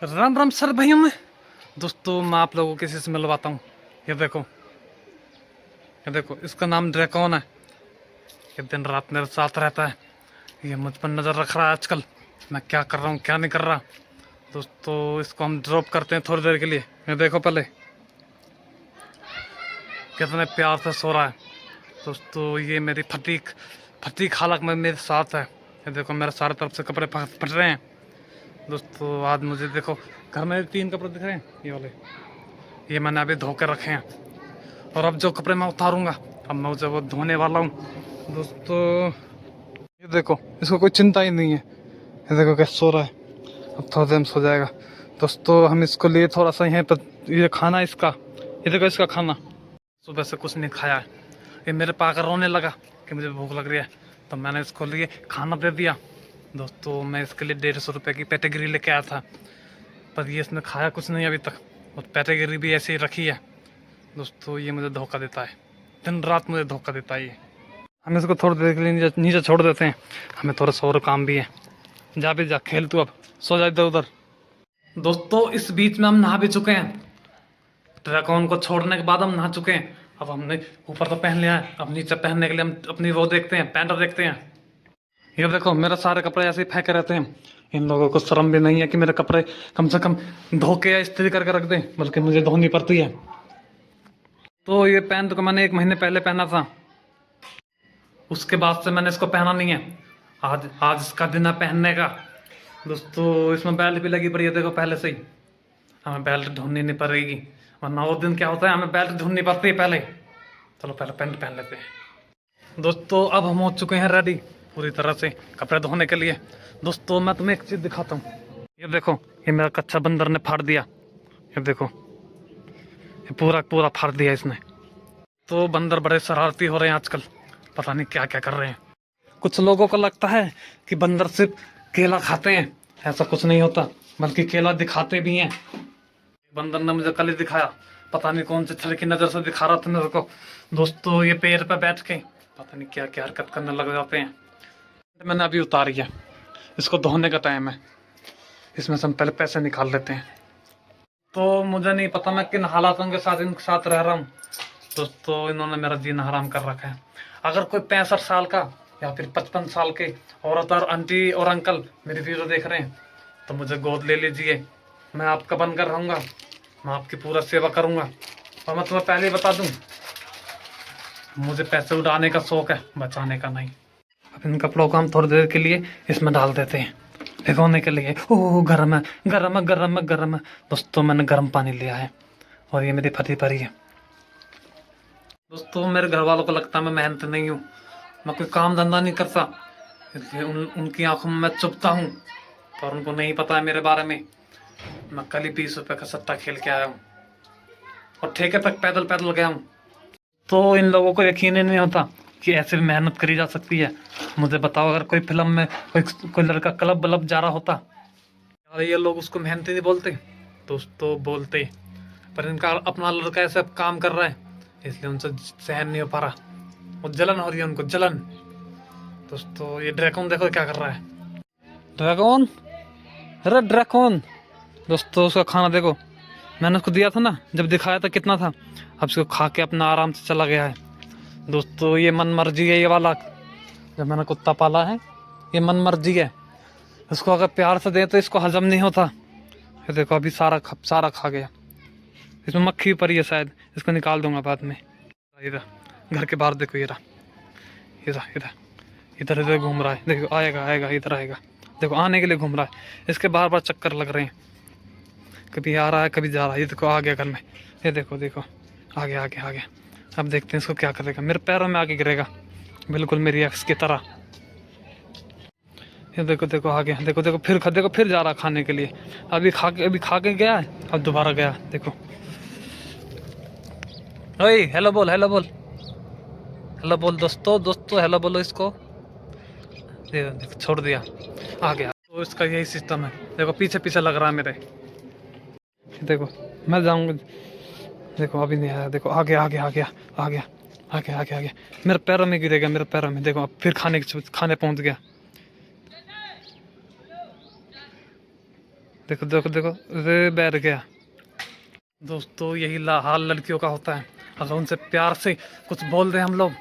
Ram Ram sir भाइयों में दोस्तों, मैं आप लोगों को किसी से मिलवाता हूँ। ये देखो इसका नाम ड्रैकन है। ये दिन रात मेरे साथ रहता है। ये मुझ पर नज़र रख रहा है आजकल, मैं क्या कर रहा हूँ क्या नहीं कर रहा। दोस्तों इसको हम ड्रॉप करते हैं थोड़ी देर के लिए। ये देखो पहले कितने प्यार से सो रहा है। दोस्तों ये मेरी फटीक फटीक हालत में मेरे साथ है। ये देखो मेरे सारे तरफ से कपड़े फट रहे हैं। दोस्तों आज मुझे देखो घर में 3 कपड़े दिख रहे हैं, ये वाले, ये मैंने अभी धो के रखे हैं। और अब जो कपड़े मैं उतारूंगा अब मैं उसे वो धोने वाला हूँ। दोस्तों ये देखो इसको कोई चिंता ही नहीं है। ये देखो कैसे सो रहा है, अब थोड़ा देर में सो जाएगा। दोस्तों हम इसको लिए थोड़ा सा यहाँ पर, ये खाना इसका, ये देखो इसका खाना, सुबह से कुछ नहीं खाया है। ये मेरे पास रोने लगा कि मुझे भूख लग रही है, तो मैंने इसको लिए खाना दे दिया। दोस्तों मैं इसके लिए 150 रुपये की पेटेगिरी लेके आया था, पर ये इसने खाया कुछ नहीं अभी तक, और पेटेगिरी भी ऐसे ही रखी है। दोस्तों ये मुझे धोखा देता है, दिन रात मुझे धोखा देता है ये। हम इसको थोड़ी देर के लिए नीचे छोड़ देते हैं, हमें थोड़ा सा और काम भी है। जा भी जा खेल तू, अब सो जा इधर उधर। दोस्तों इस बीच में हम नहा भी चुके हैं। ड्रैकन को छोड़ने के बाद हम नहा चुके हैं। अब हमने ऊपर तो पहन लिया है, अब नीचे पहनने के लिए हम अपनी वो देखते हैं, पैंट देखते हैं। ये देखो मेरे सारे कपड़े ऐसे ही फेंके रहते हैं। इन लोगों को शर्म भी नहीं है कि मेरे कपड़े कम से कम धो के या इस्त्री करके रख दें, बल्कि मुझे धोनी पड़ती है। तो ये पैंट को मैंने 1 महीने पहले पहना था, उसके बाद से मैंने इसको पहना नहीं है। आज आज इसका दिन है पहनने का। दोस्तों इसमें बेल्ट भी लगी पड़ी है, देखो पहले से ही। हमें बेल्ट ढूंढनी नहीं पड़ेगी, वरना वो दिन क्या होता है हमें बेल्ट ढूंढनी पड़ती है पहले। चलो पहले पैंट पहन लेते हैं। दोस्तों अब हम हो चुके हैं रेडी पूरी तरह से कपड़े धोने के लिए। दोस्तों मैं तुम्हें एक चीज़ दिखाता हूँ, ये देखो ये मेरा कच्चा बंदर ने फाड़ दिया। ये देखो ये पूरा पूरा फाड़ दिया इसने। तो बंदर बड़े शरारती हो रहे हैं आजकल, पता नहीं क्या क्या कर रहे हैं। कुछ लोगों को लगता है कि बंदर सिर्फ केला खाते हैं, ऐसा कुछ नहीं होता, बल्कि केला दिखाते भी हैं। बंदर ने मुझे कल ही दिखाया, पता नहीं कौन से छल की नज़र से दिखा रहा था मेरे को। दोस्तों ये पेड़ पे बैठ के पता नहीं क्या क्या हरकत करने लग जाते हैं। मैंने अभी उतारी है, इसको धोने का टाइम है, इसमें से हम पहले पैसे निकाल लेते हैं। तो मुझे नहीं पता मैं किन हालातों के साथ इनके साथ रह रहा हूँ। दोस्तों इन्होंने मेरा जीना हराम कर रखा है। अगर कोई 65 साल का या फिर 55 साल के औरत और आंटी और अंकल मेरी वीडियो देख रहे हैं तो मुझे गोद ले लीजिए, मैं आपका बनकर रहूँगा, मैं आपकी पूरा सेवा करूँगा। और मैं तुम्हें पहले ही बता दूँ, मुझे पैसे उड़ाने का शौक है, बचाने का नहीं। अब इन कपड़ों को हम थोड़ी देर के लिए इसमें डाल देते हैं भिगोने के लिए। ओह गर्म है गर्म है गर्म है गर्म है। दोस्तों मैंने गर्म पानी लिया है और ये मेरी फटी परी है। दोस्तों मेरे घर वालों को लगता है मैं मेहनत नहीं हूँ, मैं कोई काम धंधा नहीं करता, इसलिए उनकी आंखों में मैं चुभता हूँ। पर उनको नहीं पता है मेरे बारे में, मैं कल ही 20 रुपये का सट्टा खेल के आया हूँ और ठेके तक पैदल पैदल गया हूँ। तो इन लोगों को यकीन ही नहीं होता कि ऐसे भी मेहनत करी जा सकती है। मुझे बताओ अगर कोई फिल्म में कोई लड़का क्लब व्लब जा रहा होता, अरे ये लोग उसको मेहनती नहीं बोलते। दोस्तों बोलते, पर इनका अपना लड़का ऐसे काम कर रहा है इसलिए उनसे सहन नहीं हो पा रहा, वो जलन हो रही है उनको, जलन। दोस्तों ये ड्रैकन देखो क्या कर रहा है, ड्रैकन, अरे ड्रैकन। दोस्तों उसका खाना देखो, मैंने उसको दिया था ना, जब दिखाया था कितना था, अब उसको खा के अपना आराम से चला गया है। दोस्तों ये मन मर्जी है, ये वाला जब मैंने कुत्ता पाला है ये मन मर्जी है, इसको अगर प्यार से दें तो इसको हजम नहीं होता। ये देखो अभी सारा खा गया, इसमें मक्खी पड़ी है शायद, इसको निकाल दूंगा बाद में। इधर घर के बाहर देखो, ये रहा, इधर इधर इधर इधर घूम रहा है, देखो आएगा आएगा इधर आएगा, देखो आने के लिए घूम रहा है, इसके बार बार चक्कर लग रहे हैं, कभी आ रहा है कभी जा रहा है। ये देखो आ गया घर में, ये देखो देखो आ गया आ गया आ गया। अब देखते हैं इसको क्या करेगा, मेरे पैरों में आके गिरेगा बिल्कुल मेरी एक्स की तरह। ये देखो देखो आ गया, देखो देखो फिर जा रहा खाने के लिए, अभी खा के गया है, अब दोबारा गया, देखो। ओए हेलो बोल हेलो बोल हेलो बोल, दोस्तों हेलो बोलो इसको। देखो छोड़ दिया, आ गया। तो इसका यही सिस्टम है, देखो पीछे पीछे लग रहा है मेरे, देखो मैं जाऊंगा, देखो अभी नहीं आया, देखो आ गया आ गया आ गया आ गया आ गया आ गया आ गया, मेरे पैरों में गिरेगा, मेरे पैरों में, देखो अब फिर खाने पहुंच गया। देखो देखो देखो, अरे बैठ गया। दोस्तों यही हाल लड़कियों का होता है। अगर उनसे प्यार से कुछ बोल दें हम लोग,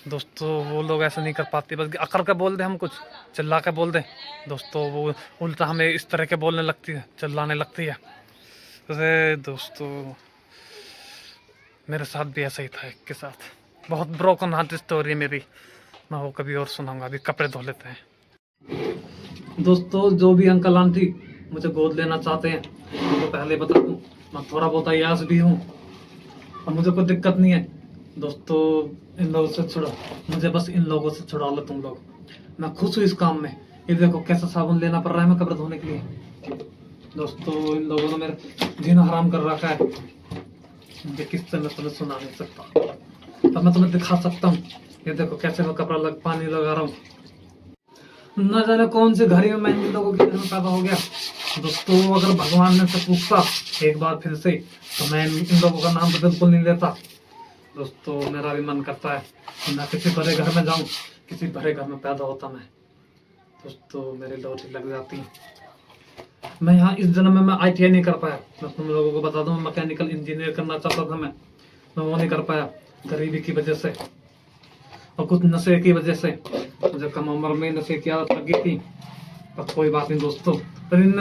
दोस्तों वो लोग ऐसा नहीं कर पाते, बल्कि अकड़ के बोल दें हम कुछ, चिल्ला के बोल दें, दोस्तों वो उल्टा हमें इस तरह के बोलने लगती है, चिल्लाने लगती है। अरे दोस्तों मेरे साथ भी ऐसा ही था एक के साथ। बहुत ब्रोकन हार्ट स्टोरी है मेरी, मैं वो कभी और सुनाऊंगा। अभी कपड़े धो लेते हैं। दोस्तों जो भी अंकल आंटी मुझे गोद लेना चाहते हैं उनको पहले बता दूं, मैं थोड़ा बहुत अयास भी हूँ और मुझे कोई दिक्कत नहीं है। दोस्तों इन लोगों से छुड़ा, मुझे बस इन लोगों से छुड़ा लो तुम लोग, मैं खुश हूँ इस काम में। ये देखो कैसा साबुन लेना पड़ रहा है मैं कपड़े धोने के लिए। दोस्तों इन लोगों ने मेरा जीना हराम कर रखा है। ये किससे मैं तुम्हें सुना नहीं सकता, पर मैं तुम्हें दिखा सकता हूँ। ये देखो कैसे मैं कपड़ा पानी लगा रहा हूँ। न जाने कौन से घर में मैं इन लोगों के घर में पैदा हो गया। दोस्तों अगर भगवान ने से पूछता एक बार फिर से, तो मैं इन लोगों का नाम तो बिल्कुल नहीं लेता। दोस्तों मेरा भी मन करता है कि मैं किसी बड़े घर में जाऊं, किसी बड़े घर में पैदा होता मैं। दोस्तों मेरी लॉटरी लग जाती। मैं यहाँ इस जन्म में मैं ITI नहीं कर पाया। मैं तुम लोगों को बता दूं, मैकेनिकल इंजीनियर करना चाहता था मैं वो नहीं कर पाया, गरीबी की वजह से और कुछ नशे की वजह से। मुझे कम उम्र में नशे की आदत लगी थी, पर कोई बात नहीं दोस्तों। पर इन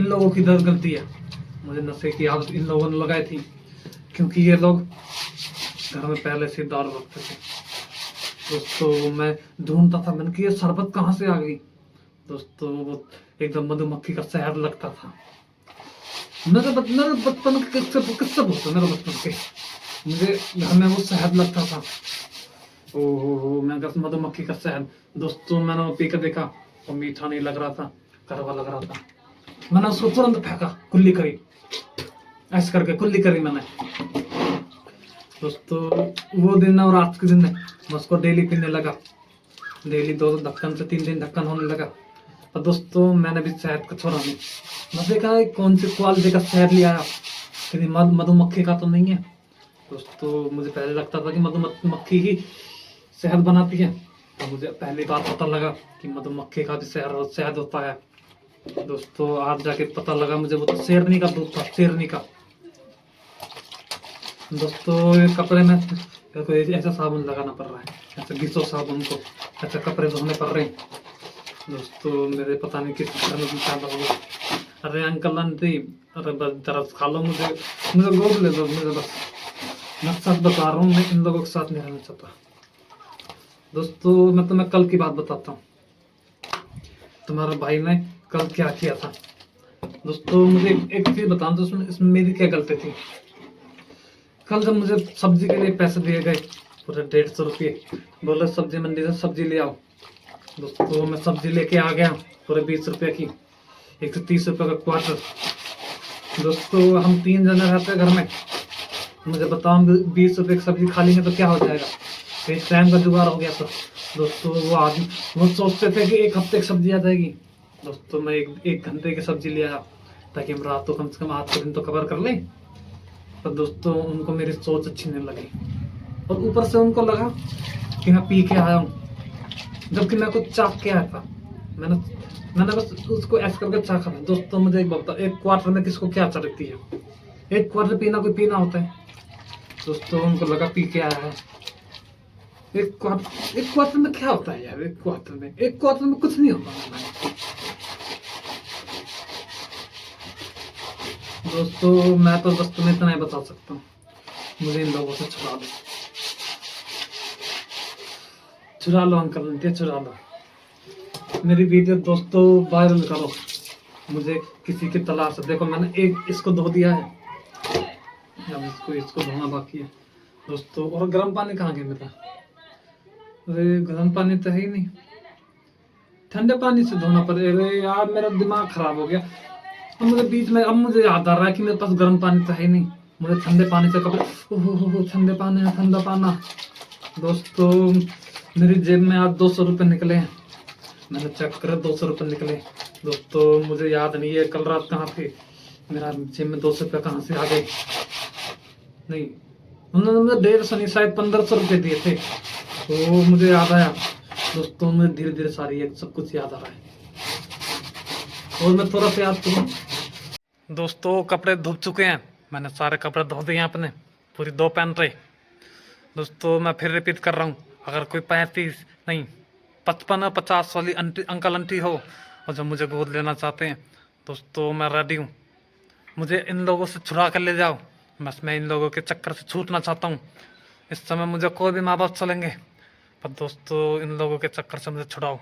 लोगों की दर्द गलती है। मुझे नशे की आदत इन लोगों ने लगाई थी, क्योंकि ये लोग घर में पहले से दारू रखते थे। दोस्तों मैं ढूंढता था, मैंने कि ये शरबत कहाँ से आ गई। दोस्तों वो एकदम मधुमक्खी का शहद लगता था। मेरे बचपन के किस्से बोलते मेरे बचपन के, मुझे घर में वो शहद लगता था। ओहो मैं मधुमक्खी का शहद। दोस्तों मैंने वो पी कर देखा, वो मीठा नहीं लग रहा था, कड़वा लग रहा था। मैंने उसको तुरंत फेंका, कुल्ली करी, ऐसे करके कुल्ली करी मैंने। दोस्तों वो दिन और आज के दिन में मैं उसको डेली पीने लगा। डेली 2 ढक्कन से 3 दिन ढक्कन होने लगा। और दोस्तों मैंने भी शहद को छोड़ा नहीं। मैं देखा कौन सी क्वालिटी का शहद ले आया, कहीं मधुमक्खी का तो नहीं है। दोस्तों मुझे पहले लगता था कि मधुमक्खी ही शहद बनाती है, तो मुझे पहली बार पता लगा कि मधुमक्खी का भी शहद होता है। दोस्तों आज जाके पता लगा मुझे, वो तो शेरनी का दूध था, शेरनी का। दोस्तों ये कपड़े में देखो ऐसा साबुन लगाना पड़ रहा है, ऐसे घिसो साबुन को, ऐसे कपड़े धोने पड़ रहे हैं। दोस्तों मेरे पता नहीं किस तरह में पैदा हो गया। अरे अंकल आंटी, अरे बस तरस खा लो, मुझे गोद ले लो, मुझे बस। मैं सच बता रहा हूँ, मैं इन लोगों के साथ नहीं रहना चाहता। दोस्तों मैं तुम्हें कल की बात बताता हूँ, तुम्हारे भाई ने कल क्या किया था। दोस्तों मुझे एक चीज बताना, तो इसमें मेरी क्या गलती थी। कल जब मुझे सब्जी के लिए पैसे दिए गए पूरे 150 रुपये, बोले सब्जी मंडी से सब्जी ले आओ। दोस्तों मैं सब्जी लेके आ गया पूरे 20 रुपये की, 130 रुपये का क्वार्टर। दोस्तों हम 3 जने रहते हैं घर में, मुझे बताओ 20 रुपये की सब्जी खा लेंगे तो क्या हो जाएगा। एक टाइम का जुगाड़ हो गया था। दोस्तों वो सोचते थे कि 1 हफ्ते की सब्जी आ जाएगी। दोस्तों मैं एक घंटे की सब्जी ले आया, ताकि हम रात को कम से कम आज के दिन तो कवर कर लें। पर दोस्तों उनको मेरी सोच अच्छी नहीं लगी, और ऊपर से उनको लगा कि मैं पी के आया हूँ, जबकि मैं कुछ चाक के आया था। मैंने बस उसको ऐसे करके चाखा था। दोस्तों मुझे एक बात, 1 क्वार्टर में किसको क्या चढ़ती है। 1 क्वार्टर पीना कोई पीना होता है। दोस्तों उनको लगा पी के आया है। 1 क्वार्टर में क्या होता है यार। 1 क्वार्टर में कुछ नहीं होता। दोस्तों मैं तो बस तुम्हें इतना ही बता सकता हूँ, मुझे इन लोगों से चुरा लो अंकल आंटी, चुरा लो मेरी वीडियो। दोस्तों वायरल करो, मुझे किसी की तलाश है। देखो मैंने एक इसको धो दिया है, अब इसको धोना बाकी है। दोस्तों और गर्म पानी कहाँ गया मेरा। अरे गर्म पानी तो है ही नहीं, ठंडे पानी से धोना पड़ेगा। अरे यार मेरा दिमाग खराब हो गया। अब मुझे बीच में अब मुझे याद आ रहा है कि मेरे पास गर्म पानी तो है नहीं, मुझे ठंडे पानी से कपड़े, ठंडे पानी है, ठंडा पाना। दोस्तों मेरी जेब में आज 200 रुपये निकले हैं, मैंने चेक करा 200 रुपये निकले। दोस्तों मुझे याद नहीं है कल रात कहाँ थे, मेरा जेब में 200 रुपये कहाँ से आ गए। नहीं उन्होंने मुझे 150 नहीं शायद 1500 रुपये दिए थे, तो मुझे याद आया। दोस्तों मुझे धीरे धीरे सारी सब कुछ याद आ रहा है। और मैं थोड़ा सा याद करूँ, दोस्तों कपड़े धुप चुके हैं, मैंने सारे कपड़े धो दिए हैं अपने, पूरी 2 पैंट रही। दोस्तों मैं फिर रिपीट कर रहा हूँ, अगर कोई 35 नहीं 55 या 50 वाली अंकल आंटी हो और जो मुझे गोद लेना चाहते हैं, दोस्तों मैं रेडी हूँ। मुझे इन लोगों से छुड़ा कर ले जाओ, बस मैं इन लोगों के चक्कर से छूटना चाहता हूँ। इस समय मुझे कोई भी माँ बाप चलेंगे, पर दोस्तों इन लोगों के चक्कर से मुझे छुड़ाओ।